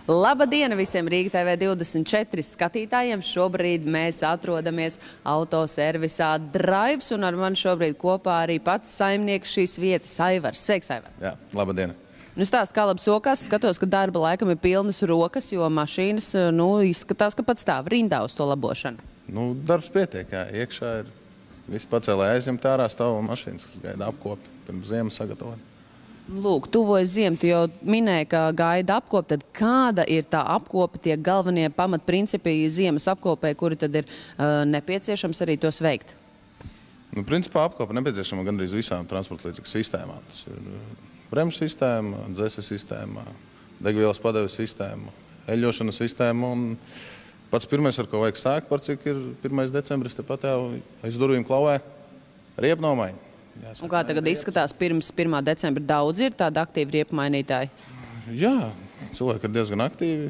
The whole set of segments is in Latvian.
Labadiena visiem Rīga TV 24 skatītājiem. Šobrīd mēs atrodamies autoservisā Drives, un ar mani šobrīd kopā arī pats saimnieks šīs vietas, Aivars. Sveiks, Aivar! Jā, labadiena! Nu, stāst, kā labi sokās. Skatos, ka darba laikam ir pilnas rokas, jo mašīnas, izskatās, ka pat stāv rindā uz to labošanu. Darbs pietiek, jā. Iekšā ir visi pacēlē aizņemt ārā stāvo mašīnas, kas gaida apkopi, pirms ziemas sagatavot. Lūk, tuvojas ziema, tu jau minēji, ka gaida apkopi, tad kāda ir tā apkopa, tie galvenie pamatprincipi ziemas apkopē, kuri tad ir nepieciešams arī tos veikt? Principā apkopa nepieciešama gandrīz visām transporta līdzekļu sistēmām. Tas ir bremžu sistēma, dzeses sistēma, degvielas padeves sistēma, eļļošanas sistēma un pats pirmais, ar ko vajag sākt, par cik ir 1. decembris, tepat jau aiz durvīm klauvē riepu nomaiņa. Un kā tagad izskatās pirms 1. decembra? Daudz ir tādi aktīvi riepu mainītāji? Jā, cilvēki ir diezgan aktīvi.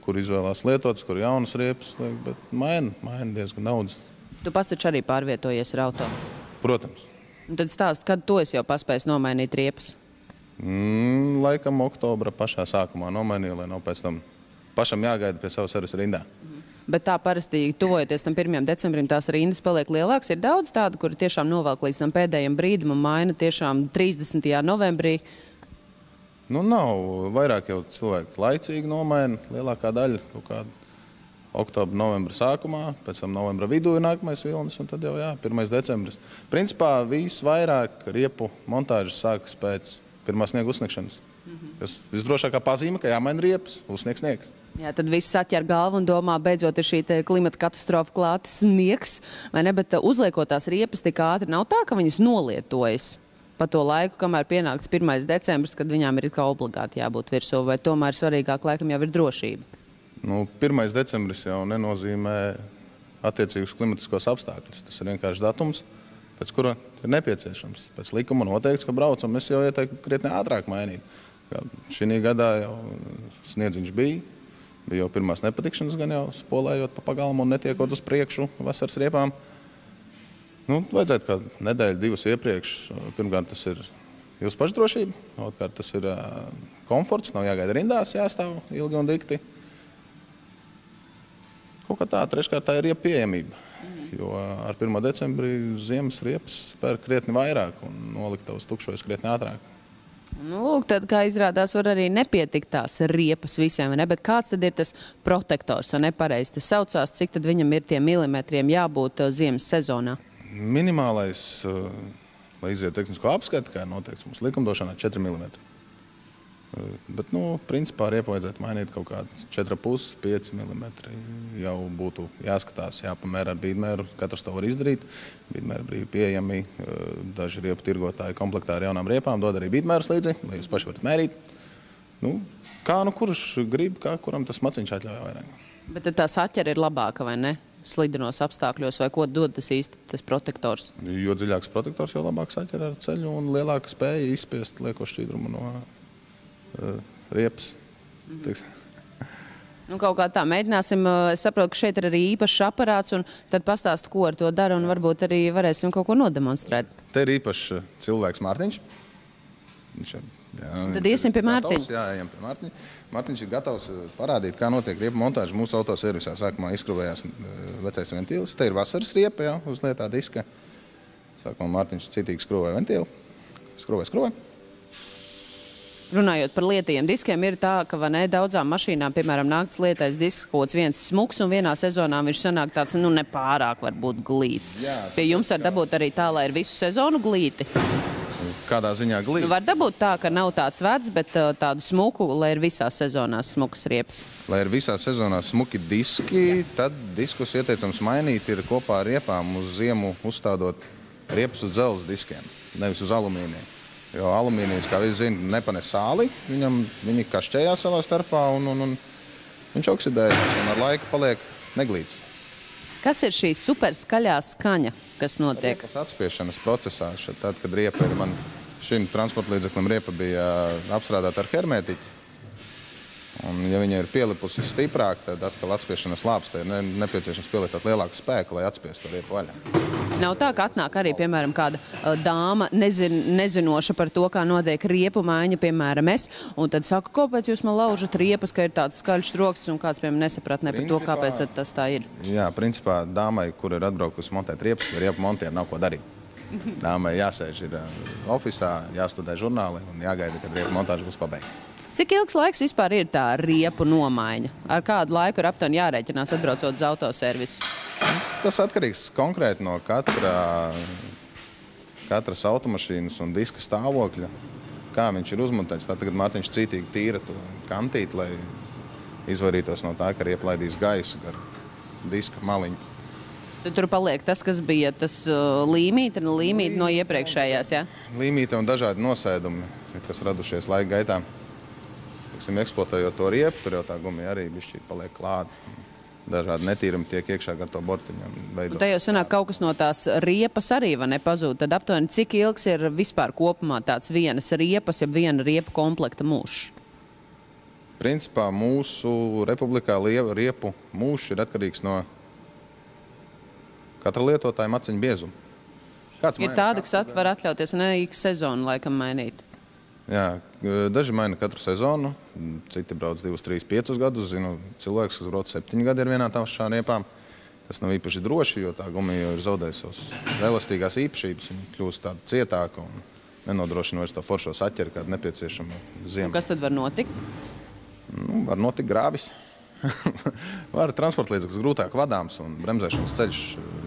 Kuri izvēlās lietotas, kuri jaunas riepas, bet maina diezgan daudz. Tu pats taču arī pārvietojies ar auto? Protams. Un tad stāst, kad tu esi jau paspējis nomainīt riepas? Laikam oktobra pašā sākumā nomainīju, lai nav pēc tam pašam jāgaida pie savas servisa rindā. Bet tā parasti, tuvojoties tam 1. decembrim, tās rindas paliek lielākas. Ir daudz tādu, kuri tiešām novelk līdz tam pēdējiem brīdim un maina tiešām 30. novembrī. Nav. Vairāk jau cilvēki laicīgi nomaina. Lielākā daļa kaut kāda oktobra, novembra sākumā, pēc tam novembra vidū ir nākamais vilnis, un tad jau 1. decembris. Principā visvairāk riepu montāžas sākas pēc pirmā sniega uzsniegšanas. Kas visdrošākā pazīme, ka jāmaina riepas, uzsniegs. Jā, tad viss atķer galvu un domā, beidzot ir šī klimata katastrofa klāta sniegs, vai ne? Bet uzliekot tās riepas tik ātri, nav tā, ka viņas nolietojas pa to laiku, kamēr pienāks 1. decembris, kad viņām ir kā obligāti jābūt virsū, vai tomēr svarīgāk laikam jau ir drošība? 1. decembris jau nenozīmē attiecīgus klimatiskos apstākļus. Tas ir vienkārši datums, pēc kura ir nepieciešams. Pēc likuma noteikts, ka braucam, es jau ieteiktu krietni ātrāk mainīt. Šī gadā jau sniedziņš bija jau pirmās nepatikšanas, gan jau spolējot pa pagalmu un netiekot uz priekšu vasaras riepām. Vajadzētu kādu nedēļu, 2 iepriekš. Pirmkārt, tas ir jūsu pašdrošība, otrkārt, tas ir komforts, nav jāgaida rindās, jāstāv ilgi un dikti. Kaut kā tā, treškārt, tā ir riepa pieejamība, jo ar 1. decembrī ziemas riepas pērk krietni vairāk un noliktavas tukšojas krietni ātrāk. Lūk, tad, kā izrādās, var arī nepietikt tās riepas visiem, vai ne? Bet kāds tad ir tas protektors, vai nepareizi tas saucās, cik tad viņam ir tiem milimetriem jābūt ziemas sezonā? Minimālais, lai iziet tehnisko apskati, kā ir noteikts mums likumdošanā, 4 mm. Bet, principā riepu vajadzētu mainīt kaut kādu 4,5–5 mm. Jau būtu jāskatās, jāpamēra ar bīdmēru, katrs to var izdarīt. Bīdmēri brīvi pieejami, daži riepu tirgotāji komplektā ar jaunām riepām dod arī bīdmērus līdzi, lai jūs paši varat mērīt. Kurš grib, kuram tas maciņš atļauj vairāk. Bet tad tā saķere ir labāka, vai ne? Slidenos apstākļos, vai ko dod tas īsti, tas protektors? Jo dziļāks protektors, jo labāk saķere ar ceļu un lielāka spēja izspiest lieko šķīdrumu no riepas. Kaut kā tā, mēģināsim. Es saprotu, ka šeit ir arī īpašs aparāts, un tad pastāst, ko ar to dara, un varbūt arī varēsim kaut ko nodemonstrēt. Te ir īpašs cilvēks Mārtiņš. Tad iesim pie Mārtiņa. Jā, ejam pie Mārtiņa. Mārtiņš ir gatavs parādīt, kā notiek riepu montāža mūsu autoservisā. Sākumā izskrūvējās vecais ventīlis. Te ir vasaras riepa, jā, uz lietā diska. Sākumā Mārtiņš citīgi skrūvēja ventīli. Skrūvē. Runājot par lietajiem diskiem, ir tā, ka daudzām mašīnām, piemēram, nāktas lietais disks kaut viens smuks, un vienā sezonā viņš sanāk tāds, nepārāk varbūt glīts. Pie jums var dabūt arī tā, lai ir visu sezonu glīti? Kādā ziņā glīti? Var dabūt tā, ka nav tāds vecs, bet tādu smuku, lai ir visās sezonās smukas riepas. Lai ir visās sezonās smuki diski, tad diskus ieteicams mainīt ir kopā ar riepām uz ziemu uzstādot riepas uz dzelzs diskiem, nevis uz alumīniju. Jo alumīnijas, kā visi zina, nepanes sāli, viņi kašķējās savā starpā un viņš oksidējas un ar laiku paliek neglīts. Kas ir šī super skaļā skaņa, kas notiek? Riepas atspiešanas procesā, tad, kad riepa ir šim transporta līdzeklim riepa bija apstrādāta ar hermētiķi, Un, ja viņa ir pielipusi stiprāk, tad atkal atspiešanas lāpstē ir nepieciešams pielietot lielāku spēku, lai atspiestu to riepu vaļā. Nav tā, ka atnāk arī, piemēram, kāda dāma nezinoša par to, kā notiek riepu maiņa, piemēram, es, un tad saka, kāpēc jūs man laužat riepas, ka ir tāds skaļš troksnis, un kāds, piemēram, nesapratnē par to, kāpēc tas tā ir. Jā, principā dāmai, kur ir atbraukusi montēt riepas, riepu montieri nav ko darīt. Dāmai jāsēž ir ofisā, jāstudē žurnāli un jāgaida, kad riepu montāža būs pabeigta. Cik ilgs laiks vispār ir tā riepu nomaiņa? Ar kādu laiku ir aptuveni jārēķinās atbraucot uz autoservisu? Tas atkarīgs konkrēti no katras automašīnas un diska stāvokļa, kā viņš ir uzmontēts. Tā tagad Mārtiņš cītīgi tīra to kantīti, lai izvairītos no tā, ka riepa laidīs gaisu gar diska maliņu. Tad tur paliek tas, kas bija tas līmīte no iepriekšējās, jā? Līmīte un dažādi nosēdumi, kas radušies laika gaitā. Eksploatējot to riepu, tur jau tā gumija arī bišķīt paliek klāta. Dažādi netīrumi tiek iekšā gar to bortiņam. Un te jau sanāk kaut kas no tās riepas arī va nepazūd. Tad aptuveni cik ilgs ir vispār kopumā tāds vienas riepas, ja viena riepu komplekta mūžs? Principā mūsu republikā riepu mūžs ir atkarīgs no katra lietotāja maciņu biezuma. Ir tāda, kas var atļauties ne ik sezonu laikam mainīt. Jā, daži maina katru sezonu, citi brauc 2, 3, 5 gadus. Zinu cilvēks, kas brauc 7 gadi ar vienā tām riepām. Tas nav īpaši droši, jo tā gumija jau ir zaudējusi savas elastīgās īpašības. Viņa kļūst tāda cietāka un nenodrošina vairs to foršo saķeri, kāda nepieciešama ziemā. Un kas tad var notikt? Var notikt grāvis. Var transporta līdzeklis grūtāk vadāms un bremzēšanas ceļš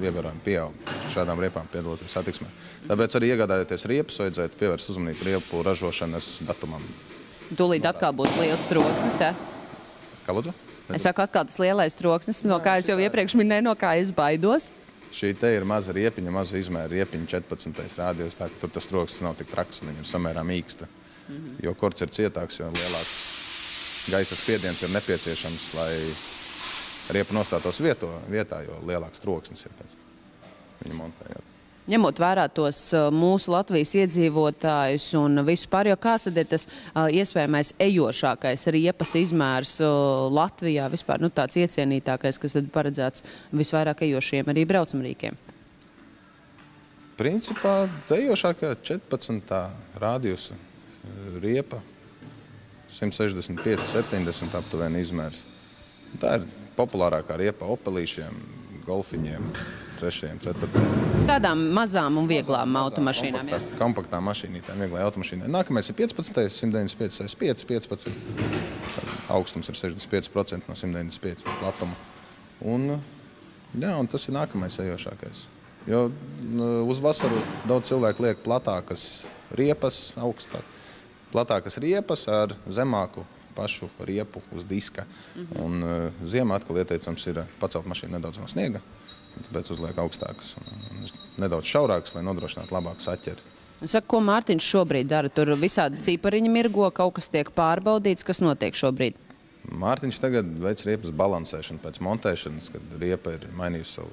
ievērojami pieaug šādām riepām piedaloties satiksmē. Tāpēc arī iegādājoties riepas, vajadzētu pievērst uzmanību riepu ražošanas datumam. Tūlīt atkal būs liels troksnis, ja? Kā lūdzu? Es saku atkal tas lielais troksnis, no kā es jau iepriekš minēju, no kā es baidos. Šī te ir maza riepiņa, maza izmēra riepiņa 14. rādījus, tā ka tur tas troksnis nav tik traks un viņa ir samērā mīksta. Jo korts ir cietāks, jo lielāks gaisa spiediens ir nepieciešams, lai riepa nostātos vietā, jo lielāks troksnis ir pēc viņa montējot. Ņemot vērā tos mūsu Latvijas iedzīvotājus un visu pārējo, kāds tad ir tas iespējamais ejošākais riepas izmērs Latvijā, vispār tāds iecienītākais, kas tad paredzēts visvairāk ejošiem arī braucamrīkiem? Principā ejošākā 14. rādījusa riepa, 165, 70 aptuveni izmērs. Tā ir populārākā riepa opelīšiem, golfiņiem, 3, 4. Tādām mazām un vieglām automašīnām. Kompaktām mašīnītēm, vieglai automašīnai. Nākamais ir 15, 195, 15. Augstums ir 65% no 195 platuma. Un tas ir nākamais ejošākais. Jo uz vasaru daudz cilvēku liek platākas riepas, platākas riepas ar zemāku pašu riepu uz diska. Un ziemā atkal ieteicams ir pacelt mašīnu nedaudz no sniega, tāpēc uzliek augstākas un nedaudz šaurākas, lai nodrošinātu labāku saķeri. Saka, ko Mārtiņš šobrīd dara? Tur visādi cipariņi mirgo, kaut kas tiek pārbaudīts, kas notiek šobrīd? Mārtiņš tagad veic riepas balansēšanu pēc montēšanas, kad riepa ir mainījusi savu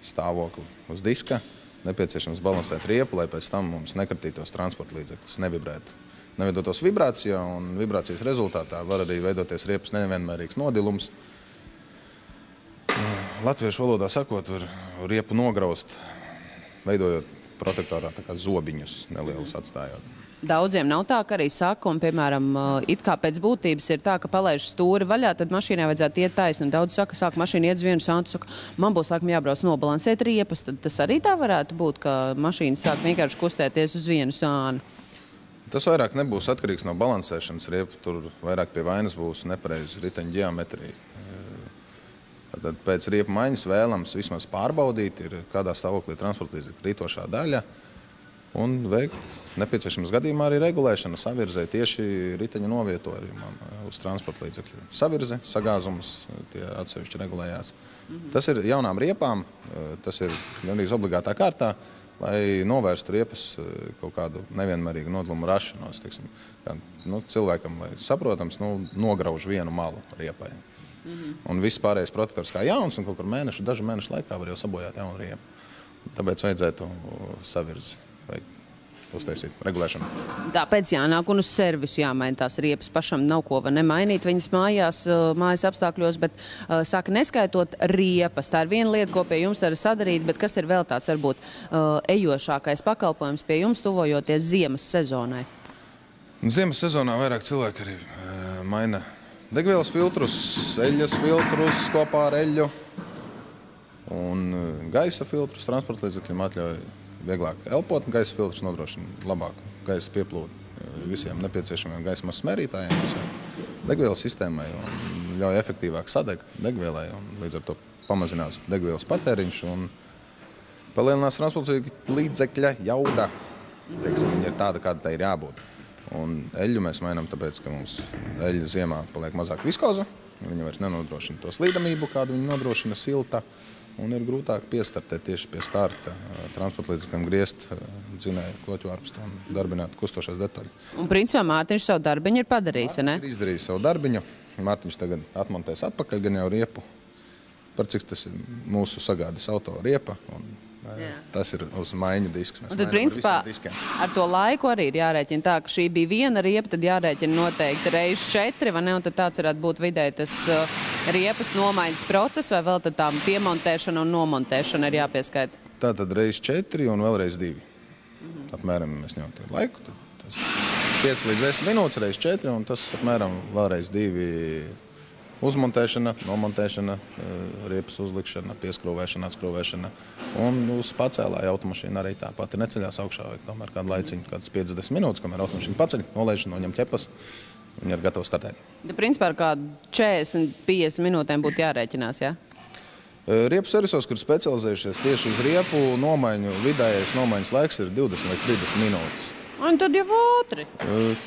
stāvokli uz diska. Nepieciešams balansēt riepu, lai pēc tam mums nekritītos transporta līdzeklis, nevidotos vibrācijā, un vibrācijas rezultātā var arī veidoties riepas nevienmērīgs nodilums. Latviešu valodā sakot, var riepu nograust, veidojot protektorā tā kā zobiņus nelielus atstājot. Daudziem nav tā, ka arī saka, un, piemēram, it kā pēc būtības ir tā, ka palaiž stūri vaļā, tad mašīnai vajadzētu iet taisni. Un daudz saka, sāk mašīna iet uz vienu sāntu, saka, man būs laikam jābrauc nobalansēt riepas. Tad tas arī tā varētu būt, ka mašīna sāk vienkārši kustēties uz vienu sānu. Tas vairāk nebūs atkarīgs no balansēšanas riepu, tur vairāk pie vainas būs nepareiza riteņa ģeometrija. Tad pēc riepu maiņas vēlams vismaz pārbaudīt, ir kādā stāvoklī transporta līdzekļa rītošā daļa, un veikt nepieciešams gadījumā arī regulēšanu, savirzē tieši riteņa novietojumam uz transporta līdzekļa. Savirze, sagāzums, tie atsevišķi regulējās. Tas ir jaunām riepām, tas ir gandrīz obligātā kārtā, lai novērstu riepas kaut kādu nevienmērīgu nodilumu rašanos. Cilvēkam, lai saprotams, nograuž vienu malu riepai. Un viss pārējais protektors kā jauns, un kaut kur dažu mēnešu laikā var jau sabojāt jaunu riepu. Tāpēc vajadzētu savirzi veikt. uztaisīt regulēšanu. Tāpēc jānāk un uz servisu jāmaina tās riepas. Pašam nav ko nemainīt viņas mājas apstākļos, bet saka, neskaitot riepas. Tā ir viena lieta, ko pie jums var sadarīt, bet kas ir vēl tāds varbūt ejošākais pakalpojums pie jums tuvojoties ziemas sezonai? Ziemas sezonā vairāk cilvēki arī maina degvielas filtrus, eļļas filtrus kopā ar eļļu un gaisa filtrus. Transporta līdzekļiem atļauj vieglāk elpot, un gaisa filtrs nodrošina labāku gaisa pieplūdu visiem nepieciešamiem gaisa masas mērītājiem, visai degvielas sistēmai un ļauj efektīvāk sadegt degvielai, un līdz ar to pamazinās degvielas patēriņš un palielinās transporta līdzekļa jauda. Teiksim, viņa ir tāda, kāda tai ir jābūt. Un eļļu mēs mainām tāpēc, ka mums eļļa ziemā paliek mazāk viskoza, viņa vairs nenodrošina to slīdamību, kādu viņa nodrošina silta, un ir grūtāk piestartēt tieši pie starta transporta līdzekļiem griezt dzinēju kloķu ārpstu un darbināt kustošās detaļas. Un principā Mārtiņš savu darbiņu ir padarījis, ne? Ir izdarījis savu darbiņu. Mārtiņš tagad atmontēs atpakaļ gan jau riepu, par cik tas ir mūsu sagādas auto riepa. Tas ir uz maiņu disks. Un tad, principā, ar to laiku arī ir jārēķina tā, ka šī bija viena riepa, tad jārēķina noteikti reiz 4, vai ne? Un tad tāds varētu būt vidēji tas riepas nomaiņas process, vai vēl tad tā piemontēšana un nomontēšana ir jāpieskaita? Tā tad reiz 4 un vēlreiz 2. Apmēram mēs ņemam laiku. Tas 5 līdz 10 minūtes reiz 4, un tas apmēram vēlreiz 2. Uzmontēšana, nomontēšana, riepas uzlikšana, pieskrūvēšana, atskrūvēšana. Un uz pacēlāja automašīna arī tāpat ir neceļās augšā, vai tomēr kādu laiciņu, kādas 50 minūtes, kamēr automašīna paceļ, nolaiž, noņem ķepas, viņi ir gatavi startēt. Ja principā ar kādu 40-50 minūtēm būtu jārēķinās, jā? Riepu servisos, kur specializējušies tieši uz riepu nomaiņu, vidējais nomaiņas laiks ir 20 līdz 30 minūtes. Un tad jau ātri.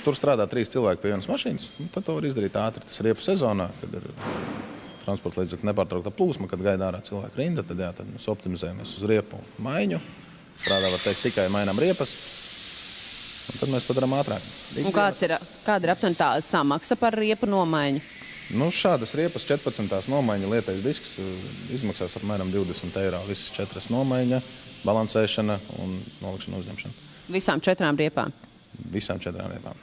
Tur strādā 3 cilvēki pie vienas mašīnas. Tad to var izdarīt ātri. Tas ir riepu sezonā, kad ir transporta līdzekļu nepārtraukta plūsma, kad gaida ārā cilvēku rinda. Tad mēs optimizējamies uz riepu maiņu. Strādā, var teikt, tikai mainām riepas. Un tad mēs to darām ātrāk. Un kāda ir aptuveni tā samaksa par riepu nomaiņu? Šādas riepas 14. nomaiņa lietais disks izmaksās apmēram 20 eiro. Visas 4 nomaiņa, balansēšana un nolikšana uzņemšana. Visām 4 riepām? Visām 4 riepām.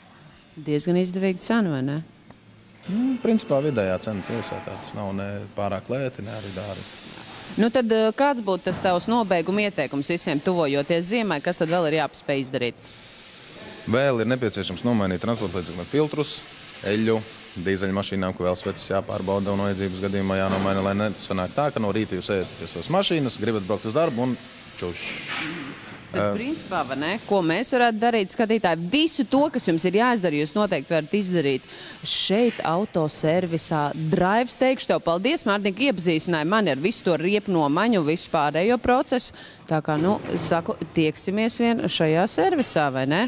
Diezgan izdevīga cena, vai ne? Principā vidējā cena pilsētā. Tas nav ne pārāk lēti, ne arī dārgi. Nu tad kāds būtu tas tavs nobeiguma ieteikums visiem tuvojoties ziemai? Kas tad vēl ir jāpaspēj izdarīt? Vēl ir nepieciešams nomainīt transporta līdzekļu filtrus, eļļu, dīzeļu mašīnām, ko vēl svecis jāpārbauda un vajadzības gadījumā jānomaina, lai nesanāk tā, ka no rīta jūs ejat pie savas mašīnas, gribat braukt uz darbu un čuš. Bet principā, vai ne? Ko mēs varētu darīt, skatītāji? Visu to, kas jums ir jāizdara, jūs noteikti varat izdarīt šeit autoservisā. Drives, teikšu tev paldies, Mārtiņ, ka iepazīstināji mani ar visu to riepu nomaiņu, visu pārējo procesu. Tā kā, saku, tieksimies vien šajā servisā, vai ne?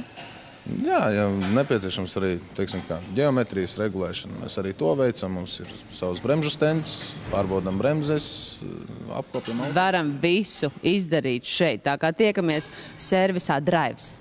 Jā, ja nepieciešams arī, teiksim, kā ģeometrijas regulēšana. Mēs arī to veicam. Mums ir savs bremžu stends, pārbaudam bremzes, apkopjam. Varam visu izdarīt šeit. Tā kā tiekamies servisā Drives.